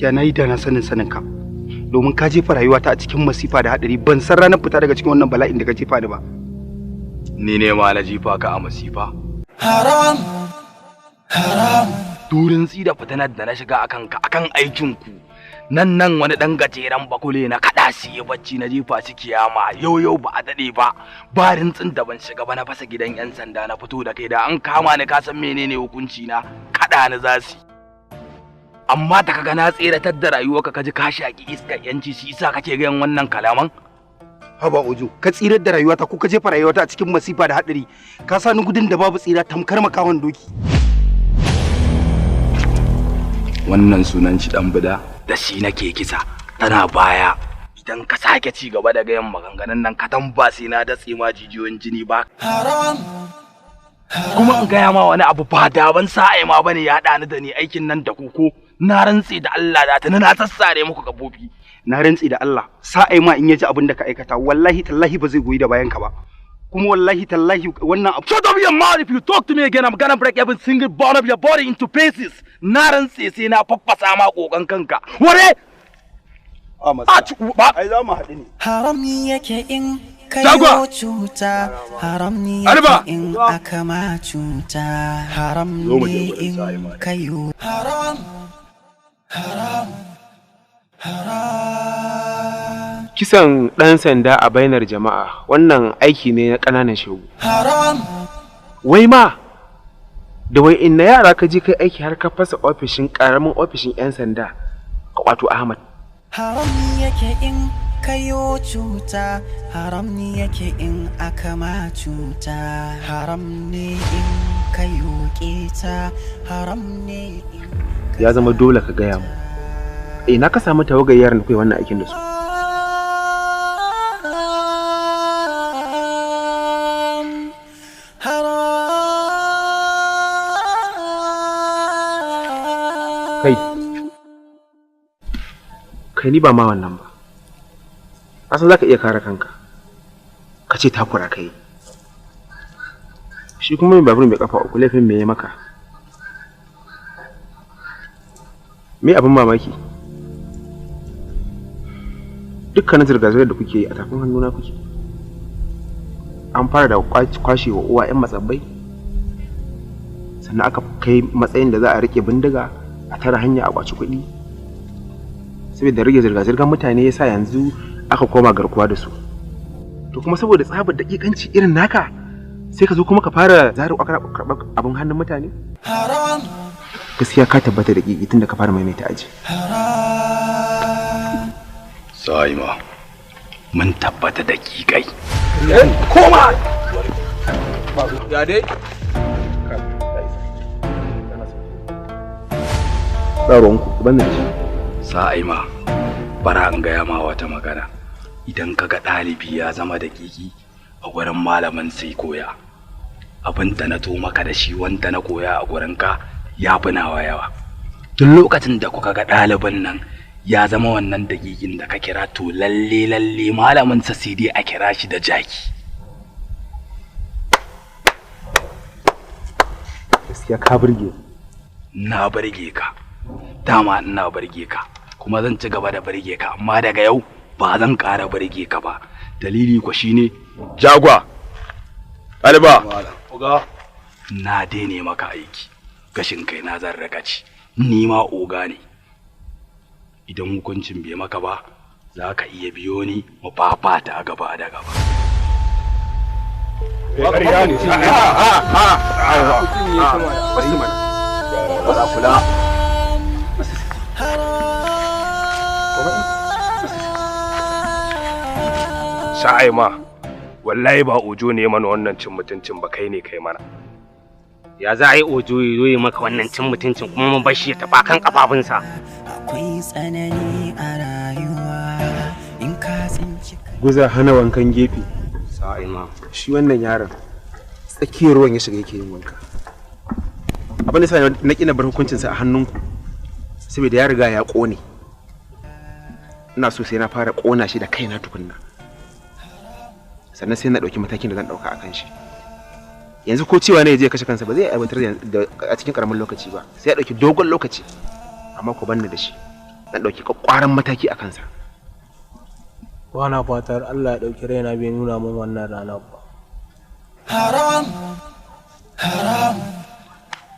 gaskiya nayi da na sanin ka domin ka jefa rayuwata a cikin masifa da hadari ban san ranar fita daga cikin wannan bala'in da ka jefa ni ba. Ni ne ma na jefa ka a masifa. Haram Turin da fitanar da na shiga akan aikin ku nan wani dan gajeren bakule na kada shi ya bacci na jefa shi kiyama yau ba a dade ba barin tsin da ban shiga ba na fasa gidan yan sanda na fito da kai da an kama ni ka san menene hukunci na kada ni zasi. Amma da kaga na tseratar da rayuwarka kaji ka shaki iskar yanci shi yasa kake ga wannan kalaman? Haba Ojo, ka tsirar da rayuwata ko ka jefa rayuwata a cikin masifa da hadari, ka sa ni gudun da babu tsira tamkar makawan doki. Wannan sunan shi dan bida da shi nake kisa tana baya. Idan ka sake ci gaba da gayan maganganun nan ka tamba sai na datse ma jijiyoyin jini ba. Kuma in gaya ma wani abu ba da ban sa'ai ma bane ya haɗa ni da ni aikin nan da kuko. Na rantse da Allah da tana na sassare muku gabobi. Na rantse da Allah sa'ai ma in yaji abin da ka aikata wallahi tallahi ba zai goyi da bayan ka ba. Kuma wallahi tallahi wannan abu. Shut up your mouth if you talk to me again I'm gonna break every single bone of your body into pieces. Na rantse sai na faffasa ma kokan kanka. Ware! Ai za mu haɗu ne. Haram yake in kayo cuta, haram ne yake in aka ma cuta, haram ne in kayo. Haram. Kisan ɗan sanda a bainar jama'a wannan aiki ne na ƙananan shegu. Haram. Wai ma da wai inna yara ka je kai aiki har ka fasa ƙaramin ofishin 'yan sanda ka kwato Ahmad. Haram yake in kayo cuta, haram ne yake in aka ma cuta, haram ne in kayo keta, haram ne in. Ya zama dole ka gaya mu. Na ka samu tawagar yaran da kai wannan aikin da su. Kai ni ba ma wannan ba. Asan za ka iya kare kanka. Ka ce takura kai. Shi kuma mai babur mai kafa uku laifin me ya maka? Me abin mamaki? Dukkanin zirga-zirgar da kuke yi a tafin hannuna kuke. An fara da kwashe wa uwa 'yan matsabbai. Sannan aka kai matsayin da za a rike bindiga a tara hanya a kwaci kuɗi. Saboda rage zirga-zirgar mutane yasa yanzu aka koma garkuwa da su. To kuma saboda tsabar dakikanci irin naka sai ka zo kuma ka fara zaro karɓar abin hannun mutane? Haram. Gaskiya ka tabbata da tun da ka fara maimaita aji. Sa'ima mun tabbata da kikai. Koma! Ya dai? Tsaronku, ban da shi. Sa'ima, bara an gaya ma wata magana. Idan ka ga ɗalibi ya zama da kiki a gurin malamin sai koya. Abin da na to maka da shi wanda na koya a gurinka ya fi nawa yawa. Tun lokacin da kuka ga ɗalibin nan ya zama wannan dakikin da ka kira to lalle malamin sa sai dai a kira shi da jaki. Gaskiya ka burge. Na burge ka. Dama ina burge ka. Kuma zan ci gaba da burge ka amma daga yau ba zan ƙara burge ka ba. Dalili ko shine jagwa. Alba. Oga. Na daina maka aiki. Gashin kai na zan raka ci. Ni ma oga ne. Idan hukuncin bai maka ba za ka iya biyo ni mu fafata a gaba da gaba. Kula. Sha'aima, wallahi ba Ojo ne mana wannan cin mutuncin ba kai ne kai mana. Ya za a yi Ojo ya zo ya maka wannan cin mutuncin kuma mun bar shi ya taɓa kan ƙafafunsa. Akwai tsanani a rayuwa in ka tsinci. Guza hana wankan gefe. Sha'aima. Shi wannan yaron tsakiyar ruwan ya shiga yake yin wanka. Abin da sa na ƙina bar hukuncinsa a hannunku saboda ya riga ya ƙone. Ina so sai na fara ƙona shi da kaina tukunna. Sannan sai na ɗauki matakin da zan ɗauka a kan shi. Yanzu ko cewa ne ya je kashe kansa ba zai aiwatar a cikin ƙaramin lokaci ba sai ya ɗauki dogon lokaci amma ku banni da shi na ɗauki ƙwaƙƙwaran mataki a kansa. Ba na fatar Allah ya ɗauki raina bai nuna min wannan rana ba. Haram, haram,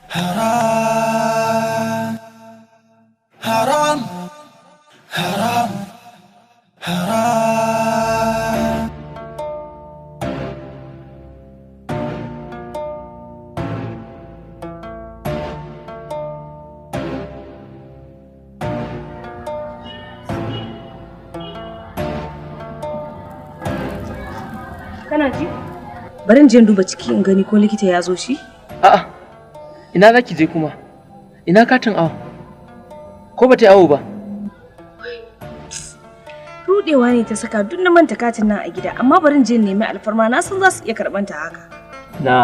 haram, haram, haram, haram. Kana ji? Bari in je in duba ciki in gani ko likita ya zo shi. A'a, ina za ki je kuma? Ina katin awo? Ko ba ta yi awo ba? Rudewa ne ta saka duk na manta katin nan a gida, amma bari in je in nemi alfarma, na san za su iya karɓar ta haka. Na,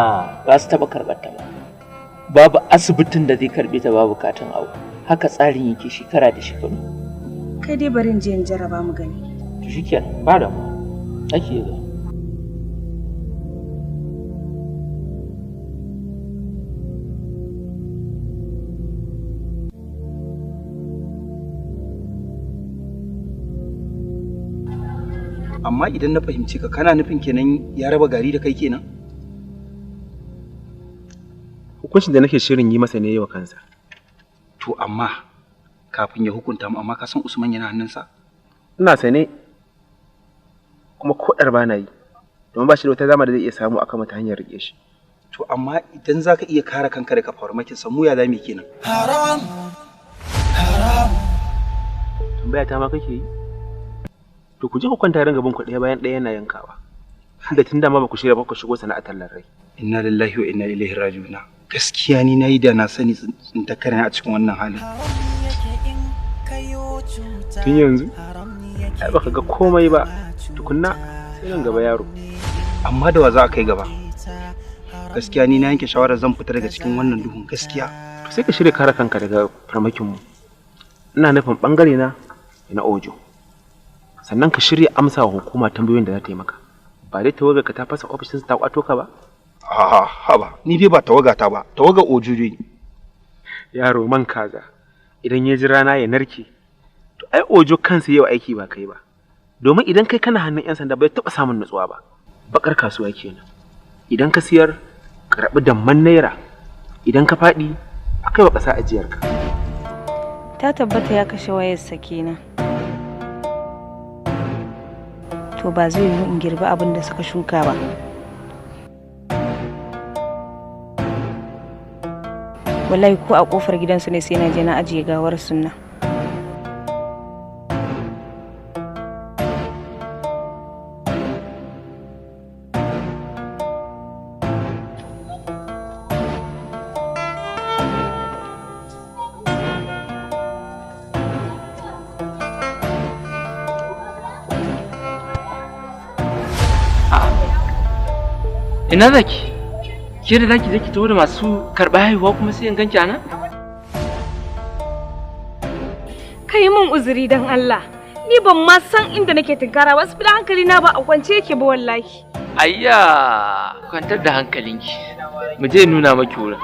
ba su taɓa karɓar ta ba. Babu asibitin da zai karɓe ta babu katin awo. Haka tsarin yake shekara da shekaru. Kai dai bari in je in jarraba mu gani. To shikenan, ba da mu. Ake yi. Amma idan na fahimci ka kana nufin kenan ya raba gari da kai kenan? Hukuncin da nake shirin yi masa ne wa kansa. To amma kafin ya hukunta mu, amma ka san Usman yana hannunsa? Ina sane kuma kodar ba na yi, domin ba shi da wata dama da zai iya samu akan ta hanyar rike shi. To amma idan zaka iya kare kanka daga farmakin sa, mu ya zamu kenan? Haram, haram. Tambaya ta ma kake yi? To ku je ku kwanta ran gaban ku ɗaya bayan ɗaya yana yankawa. Da tun dama ba ku shirya ba ku shigo sana'ar tallar rai. Inna lillahi wa inna ilaihi raji'un. Gaskiya ni nayi da na sani tsinta kana a cikin wannan halin. Tun yanzu ai baka ga komai ba, tukunna sai nan gaba yaro. Amma da wa za a kai gaba? Gaskiya ni na yanke shawarar zan fita daga cikin wannan duhun gaskiya. To sai ka shirya kare kanka daga farmakin mu. Ina nufin bangare na Ojo. Sannan ka shirya amsa wa hukuma tambayoyin da za ta yi maka. Ba dai tawagar ka ta fasa ofishin ta kwato ka ba? Haba, ni dai ba tawaga ta ba, tawaga Ojo ne. Yaro man kaza, idan ya ji rana ya narke, to ai Ojo kansa yau aiki ba kai ba. Domin idan kai kana hannun 'yan sanda bai taɓa samun nutsuwa ba. Bakar kasuwa kenan. Idan ka siyar, ka rabu damman naira. Idan ka faɗi, akai wa ƙasa ajiyarka. Ta tabbata ya kashe wayarsa kenan. To ba zai yiwu in girbi abin da suka shuka ba. Wallahi ko a kofar gidansu ne sai na je na ajiye gawar sunna. Ina zaki? Ke da zaki je ki tawo da masu karɓar haihuwa kuma sai in ganki ana? Kai mun uzuri dan Allah. Ni ban ma san inda nake tinkara ba, da hankali na ba a kwance yake ba wallahi. Ayya, kwantar da hankalinki. Mu je nuna maki wurin.